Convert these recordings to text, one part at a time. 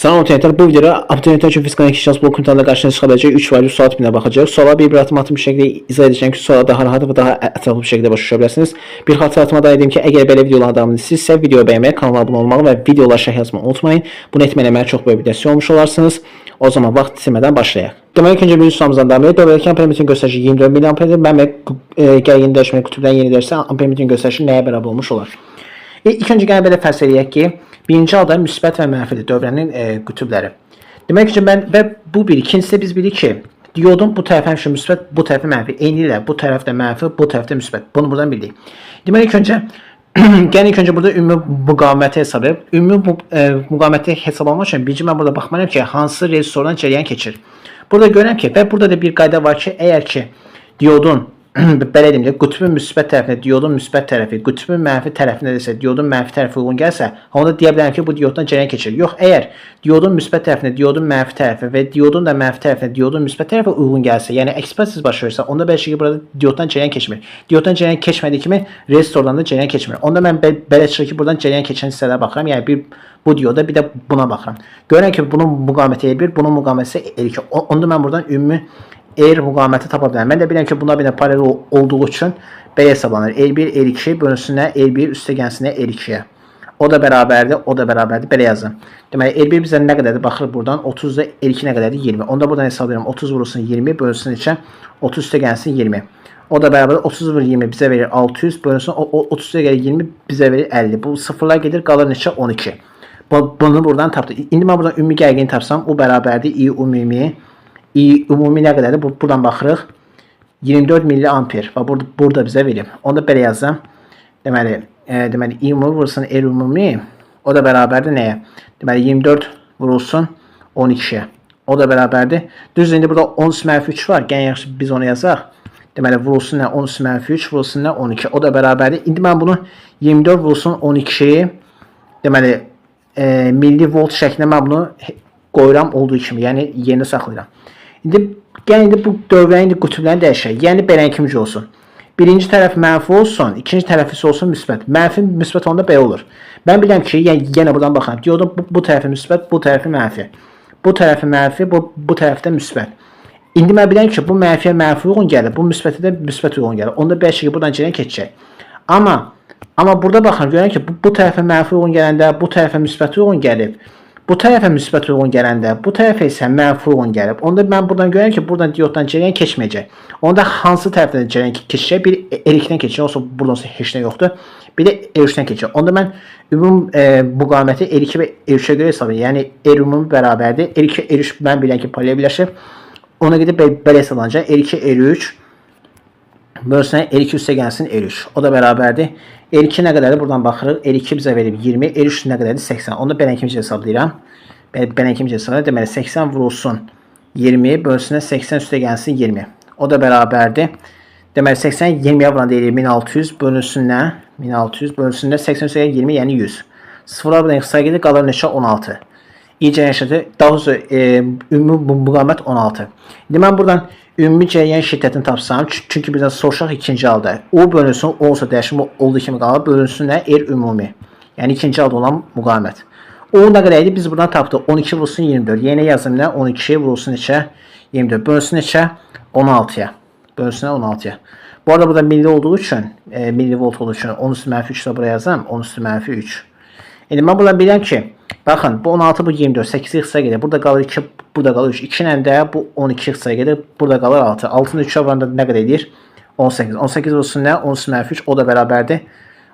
Salam otoyatlar, bu videoda abiturientlər üçün fizika inkişaf blok imtahanında qarşınıza çıxa biləcək 3 value sual tipinə baxacağıq. Suala bir atım bir şəkildə izah edəcəm ki, suala daha rahat və daha ətraflı bir şəkildə başa düşə bilərsiniz. Bir xatırlatma da edim ki, əgər belə videoların davamını istəyirsinizsə, videoyu bəyənməyi, kanala abunə olmağı və videolara şərh yazmağı unutmayın. Bunu etməklə mənə çox böyük bir dəstək olmuş olarsınız. O zaman vaxt itirmədən başlayaq. Deməli, ikinci birinci sualımızdan davam edək. Dövrəli ampermetin göstəricisi 24 mA-dir. Mən yeni dəyişməyə kütübdən yeni dəyişsə, ampermetin göstəricisi nəyə bərabər olmuş olar? İlk öncə gəlin belə fərz edək ki, birinci halda müsbət və mənfidir dövrənin qütübləri. Demək ki, bu bir. İkincisi biz bilirik ki, diyodun bu tərəfi həmişə müsbət, bu tərəfi mənfi. Eyni ilə bu tərəfdə mənfi, bu tərəfdə müsbət. Bunu buradan bildik. Deməli, ilk öncə burada ümumi müqaviməti hesab edib. Ümumi müqaviməti hesablamaq üçün birinci mən burada baxmalıyım ki, hansı rezistordan cərəyan keçir. Burada görürəm ki, və burada da bir qayda var ki, əgər ki, diyodun belə deyim də, qütbün müsbət tərəfinə diyodun müsbət tərəfi, qütbün mənfi tərəfinə isə diyodun mənfi tərəfi uyğun gəlsə, onda deyə bilərəm ki, bu diyoddan cərəyan keçir. Yox, əgər diyodun müsbət tərəfinə diyodun mənfi tərəfi və diyodun da mənfi tərəfinə diyodun müsbət tərəfi uyğun gəlsə, yəni ekspressiz baş verirsə, onda bəlkə ki, burada diyoddan cərəyan keçmir. Diyoddan cərəyan keçmədiyi kimi rezistordan da cərəyan keçmir. Onda mən belə çıxır ki, buradan cərəyan keçən hissələrə baxıram. Yəni bir bu diyoda, bir də buna baxıram. Görürəm ki, bunun müqaviməti E1, bunun müqaviməti E2. Onda mən buradan ümumi müqaviməti tapa bilərəm. Mən də bilirəm ki, bunlar bir də paralel olduğu üçün belə hesablanır. L1, L2 bölünsünə L1 üstəgənsinə L2-yə. O da bərabərdir, o da bərabərdir. Belə yazın. Deməli, L1 bizə nə qədərdir? Baxırıq buradan. 30-da L2 nə qədərdir? 20. Onda buradan hesablayıram. 30 vurulsun 20 bölünsün içə 30 üstəgənsin 20. O da bərabərdir. 30 vur 20 bizə verir 600 bölünsün 30 üstəgən 20 bizə verir 50. Bu sıfırlar gedir, qalır neçə? 12. Bunu buradan tapdı. İndi mən buradan ümumi gərginliyi tapsam, o bərabərdir I ümumi. I ümumi nə qədərdir? Buradan baxırıq. 24 mA və burada bizə verir. Onu da belə yazsam. Deməli, I ümumi vurulsun R ümumi. O da bərabərdir nəyə? Deməli, 24 vurulsun 12-yə. O da bərabərdir. Düzdür, indi burada 10-3 var. Gəlin yaxşı biz onu yazaq. Deməli, vurulsun nə? 10-3 vurulsun nə? 12. O da bərabərdir. İndi mən bunu 24 vurulsun 12-yi deməli, millivolt şəklində mən bunu qoyuram olduğu kimi. Yəni, yeni saxlayıram. İndi bu dövrənin qütblərini dəyişək. Yəni, belənki olsun. Birinci tərəf mənfi olsun, ikinci tərəf isə olsun müsbət. Mənfi müsbət onda belə olur. Mən bilirəm ki, yenə buradan baxıram. Diyodun bu tərəfi müsbət, bu tərəfi mənfi. Bu tərəfi mənfi, bu tərəfdə müsbət. İndi mən bilirəm ki, bu mənfiyə mənfi uyğun gəlir, bu müsbətə də müsbət uyğun gəlir. Onda bəlkə ki, buradan cərəyan keçəcək. Amma burada baxın, görürəm ki, bu tərəfə mənfi uyğun gələndə, bu tərəfə müsbət uyğun gəlib. Bu tərəfə müsbət uyğun gələndə, bu tərəfə isə mənfi uyğun gəlib. Onda mən buradan görürəm ki, buradan diyoddan cərəyan keçməyəcək. Onda hansı tərəfdən cərəyan keçəcək? Bir R2-dən keçəcək, olsa buradan heç nə yoxdur. Bir də R3-dən keçəcək. Onda mən ümumi müqaviməti R2 və R3-ə görə hesablayıram. Yəni R ümumi bərabərdir. R2, R3 mən bilirəm ki, paralel birləşir. Ona gedib belə hesablanacaq. R2, R3 bölünsün R2 üstəgənsin R3. O da bərabərdir. R2 nə qədərdir? Buradan baxırıq. R2 bizə verib 20. R3 nə qədərdir? 80. Onda belənki hesablayıram. Belənki hesablayıram. Deməli, 80 vurulsun 20 bölünsün 80 üstəgənsin 20. O da bərabərdir. Deməli, 80 20-yə vuran deyilir 1600 bölünsün nə? 1600 bölünsün 80 üstəgən 20, yəni 100. Sıfırlar buradan xısa gedir, qalır neçə? 16. İcə yaşadı. Daha doğrusu ümumi müqavimət 16. İndi mən buradan ümumi cərəyan şiddətini tapsam, çünki bizdən soruşaq ikinci halda. O bölünsün, olsa dəyişimi olduğu kimi qalır, bölünsün nə? R ümumi. Yəni ikinci halda olan müqavimət. O nə qədər idi? Biz buradan tapdıq. 12 vurulsun 24. Yeni yazım nə? 12 vurulsun neçə? 24. Bölünsün neçə? 16-ya. Bölünsün 16-ya. Bu arada burada milli olduğu üçün, millivolt olduğu üçün 10 üstü mənfi 3 də buraya yazam. 10 üstü mənfi 3. İndi mən buradan bilirəm ki, baxın, bu 16, bu 24, 8 xısa gedir. Burada qalır 2, burada qalır 3. 2 ilə də bu 12 xısa gedir. Burada qalır 6. 6-nı 3-ə vuranda nə qədər edir? 18. 18 olsun nə? 10 üstü mənfi 3. O da bərabərdir.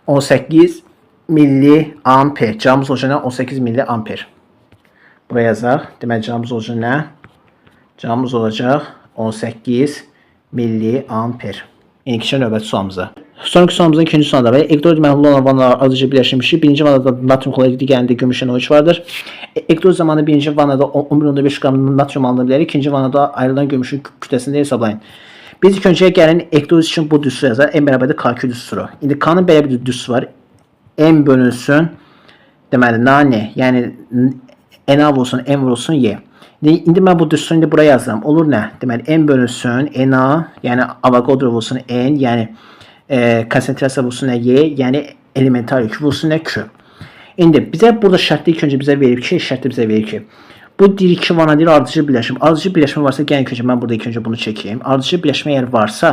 18 milliamper. Cavabımız olacaq nə? 18 milliamper. Buraya yazaq. Deməli, cavabımız olacaq nə? Cavabımız olacaq 18 milliamper. İndiki növbəti sualımıza. Sonraki sualımızın ikinci sualında və elektrolit məhlulu olan vanalar azıca birləşmişdir. Birinci vanada natrium klorid, digərində gümüş NO3 vardır. Elektrolit zamanı birinci vanada 11.5 qram natrium alınır bilər. İkinci vanada ayrılan gümüşün kütləsində hesablayın. Biz ilk öncəyə gəlin elektrolit üçün bu düstur yazar. M bərabərdir K2 düsturu. İndi K-nın belə bir düsturu var. M bölünsün. Deməli, N, yəni NA vurulsun, M vurulsun, Y. İndi mən bu düsturu indi buraya yazdım. Olur nə? Deməli, M bölünsün, NA, yəni Avogadro vurulsun, N, yəni konsentrasiya vurulsun, Y, yəni elementar yük vurulsun, Q. İndi bizə burada şərtli ilk öncə bizə verib ki, şərtli bizə verib ki, bu deyir ki, vanadir ardıcıl birləşmə. Ardıcıl birləşmə varsa, gəlin ki, mən burada ilk öncə bunu çəkeyim. Ardıcıl birləşmə əgər varsa,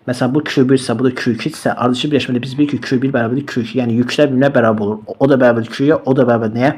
məsələn bu Q1 isə, bu da Q2 isə, ardıcıl birləşmədə biz bilirik ki, Q1 bərabərdir Q2, yəni yüklər birbirine bərabər olur. O da bərabərdir Q-yə, o da bərabər nəyə?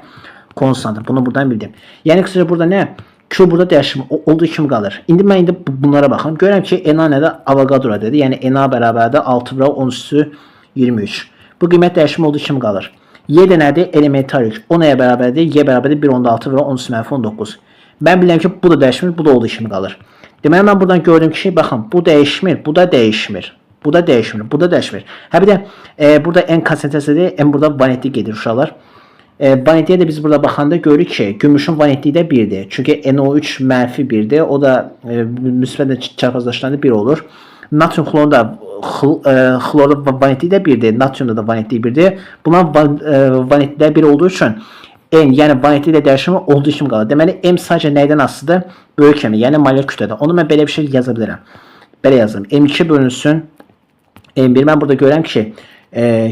Konstantdır. Bunu buradan bildim. Yəni qısaca burada nə? Q burada dəyişim olduğu kimi qalır. İndi mən bunlara baxım. Görürəm ki, NA nədə? Avogadro dedi. Yəni NA bərabərdir 6 bura 10 üstü 23. Bu qiymət dəyişimi olduğu kimi qalır. Y də nədir? Elementar yük. O nəyə bərabərdir? Y bərabərdir 1.6 və 10 üstü - 19. Mən bilirəm ki, bu da dəyişmir, bu da olduğu kimi qalır. Deməli, mən buradan gördüm ki, baxın, bu dəyişmir, bu da dəyişmir. Bu da dəyişmir, bu da dəyişmir. Hə bir də burada N konsentrasiyadır, N burada vanitlik gedir uşaqlar. Vanitliyə də biz burada baxanda görürük ki, gümüşün vanitliyi də 1'dir. Çünki NO3 mənfi 1'dir. O da müsbətlə çarpazlaşdıranda 1 olur. Natrium xlorun da xlorun vanitliyi də 1'dir. Natriumda da vanitliyi 1'dir. Bunlar vanitliyi 1 olduğu üçün N, yəni vanitli ilə dəyişimi olduğu kimi qalır. Deməli, M sadəcə nəydən asılıdır? Böyük M, yəni molyar kütlədən. Onu mən belə bir şey yaza bilirəm. Belə yazdım. M2 bölünsün M1. Mən burada görürəm ki,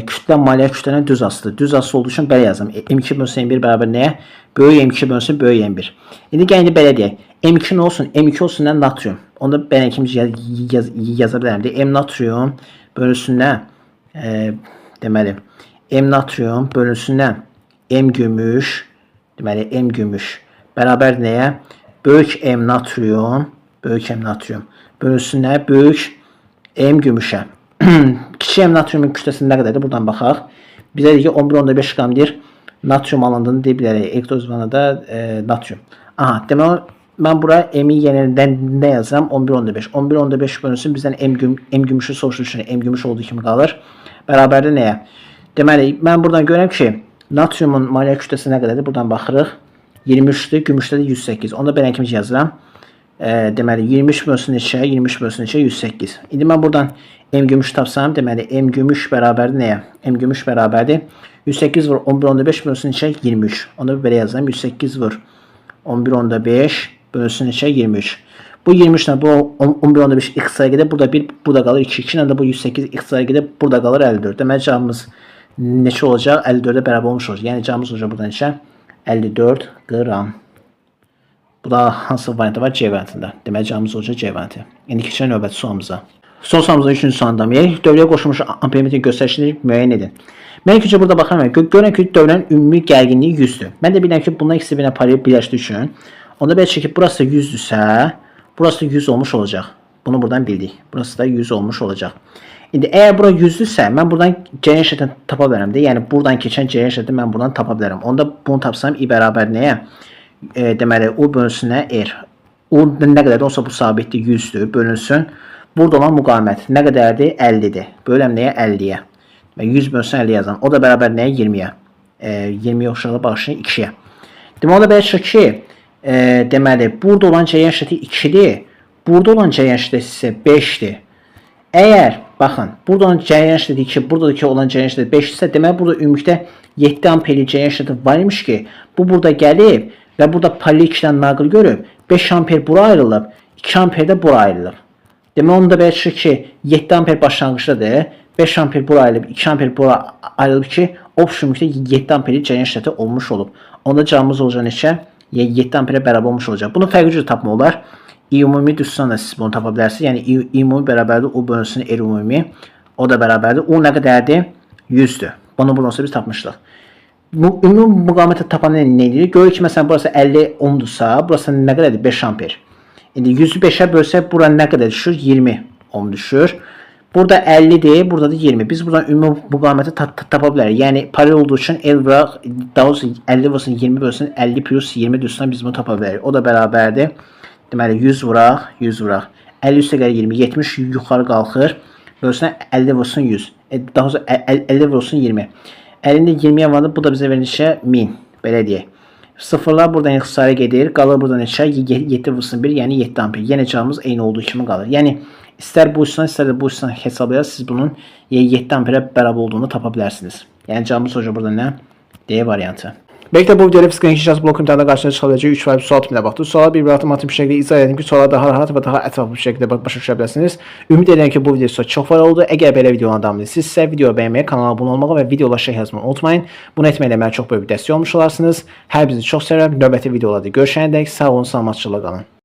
kütlə molyar kütlədən düz asılıdır. Düz asılı olduğu üçün belə yazdım. M2 bölünsün M1 bərabər nəyə? Böyük M2 bölünsün böyük M1. İndi gəlin belə deyək. M2 nə olsun? M2 olsun nə? Natrium. Onu da mən ikinci yaza bilərəm. M natrium bölünsün nə? Deməli, M natrium bölünsün nə? M gümüş, deməli M gümüş bərabər nəyə? Böyük M natrium, böyük M natrium bölünsün nə? Böyük M gümüşə. Kiçik M natriumun kütləsi nə qədərdir? Buradan baxaq. Bizə deyir ki, 11.5 qramdır natrium alındığını deyə bilərik. Elektrozvanada natrium. Aha, deməli mən bura M-i yenidən nə yazıram? 11.5. 11.5 bölünsün bizdən M gümüşü soruşduğu üçün M gümüş olduğu kimi qalır. Bərabərdə nəyə? Deməli, mən buradan görürəm ki, natriumun molyar kütləsi nə qədərdir? Buradan baxırıq. 23'dür, gümüşdə də 108. Onu da belə kimi yazıram. Deməli, 23 bölünsün neçə? 23 bölünsün neçə? 108. İndi mən buradan M gümüş tapsam, deməli, M gümüş bərabərdir nəyə? M gümüş bərabərdir 108 vur 11.5 bölünsün neçə? 23. Onu da belə yazıram. 108 vur 11.5 bölünsün neçə? 23. Bu 23 ilə bu 11.5 x sayıda burada 1, burada qalır 2. 2 ilə də bu 108 x sayıda burada qalır 54. Deməli, cavabımız neçə olacaq? 54'e bərabər olmuş olacaq. Yəni cavabımız olacaq burada neçə? 54 qram. Bu da hansı variantda var? C variantında. Deməli cavabımız olacaq C variantı. İndi keçək növbəti sualımıza. Son sualımızda 3-cü sualındayıq. Dövrəyə qoşulmuş ampermetrin göstəriciləri müəyyən edin. Mən ilk burada baxıram. Görürəm ki, dövrənin ümumi gərginliyi 100'dür. Mən də bilirəm ki, bundan ikisi birinə paralel birləşdiyi üçün onda belə çəkib burası da 100'dürsə, burası da 100 olmuş olacaq. Bunu buradan bildik. Burası da 100 olmuş olacaq. İndi əgər bura 100'dürsə, mən buradan cərəyan şəddini tapa bilərəm də. Yəni buradan keçən cərəyan şəddini mən buradan tapa bilərəm. Onda bunu tapsam I bərabər nəyə? Deməli, U bölünsün nə? R. U nə qədərdir? Olsa bu sabitdir, 100'dür. Bölünsün. Burada olan müqavimət nə qədərdir? 50'dir. Böləm nəyə? 50'yə. 100 bölünsün 50 yazan. O da bərabər nəyə? 20'yə. 20'yə oxşarlı bağışlayın 2'yə. Deməli, o da belə çıxır ki, deməli, burada olan cərəyan şəddi 2'dir. Burada olan cərəyan şəddi isə 5'dir. Əgər, baxın, burada olan cərəyan şəddi 2, buradakı olan cərəyan şəddi 5 isə, deməli, burada ümumilikdə 7 amperlik cərəyan şəddi var imiş ki, bu burada gəlib və burada paralel 2'dən naqil görüb, 5 amper bura ayrılıb, 2 amper də bura ayrılıb. Deməli, onu da belə çıxır ki, 7 amper başlanğıcdadır, 5 amper bura ayrılıb, 2 amper bura ayrılıb ki, ümumilikdə 7 amperlik cərəyan şəddi olmuş olub. Onda cavabımız olacaq neçə? 7 amperə bərabər olmuş olacaq. Bunu fərqli cür tapmaq olar. I ümumi düzsanla siz bunu tapa bilərsiniz. Yəni I ümumi bərabərdir U bölünsün R ümumi. O da bərabərdir. U nə qədərdir? 100'dür. Bunu buradan biz tapmışdıq. Bu ümumi müqaviməti tapan nə edir? Görür ki, məsələn, burası 50 ohmdursa, burası nə qədərdir? 5 amper. İndi 100'ü 5'ə bölsək, bura nə qədər düşür? 20 ohm düşür. Burada 50'dir, burada da 20. Biz buradan ümumi müqaviməti tapa bilərik. Yəni paralel olduğu üçün L vuraq, daha doğrusu 50 vursun 20 bölsün 50 plus 20 düzsən biz bunu tapa bilərik. O da bərabərdir. Deməli 100 vuraq, 100 vuraq. 50 üstə gəlir 20, 70 yuxarı qalxır. Bölsün 50 vursun 100. Daha doğrusu 50 vursun 20. 50'də 20'yə vardı, bu da bizə verir neçə? 1000. Belə deyək. Sıfırlar buradan ixtisara gedir. Qalır buradan neçə? 7 vursun 1, yəni 7 amper. Yəni cavabımız eyni olduğu kimi qalır. Yəni İstər bu üstten, istər də bu üstten hesablayarız. Siz bunun 7 amperə bərabər olduğunu tapa bilərsiniz. Yəni cavabımız olacaq burada nə? D variantı. Belki də bu videoda fizika inkişaf blok imtahanında qarşınıza çıxa biləcək 3 və sual tipinə baxdıq. Suala bir matematik bir şəkildə izah edim ki, suala daha rahat və daha ətraflı bir şəkildə başa düşə biləsiniz. Ümid edirəm ki, bu video sizə çox faydalı oldu. Əgər belə videoların davamını istəyirsinizsə, videoyu bəyənməyi, kanala abunə olmağı və videolara şey yazmayı unutmayın. Bunu etməklə mənə çox böyük bir dəstək olmuş olarsınız. Hər birinizi çox sevirəm. Növbəti videolarda görüşənədək sağ olun, salamatçılıqla qalın.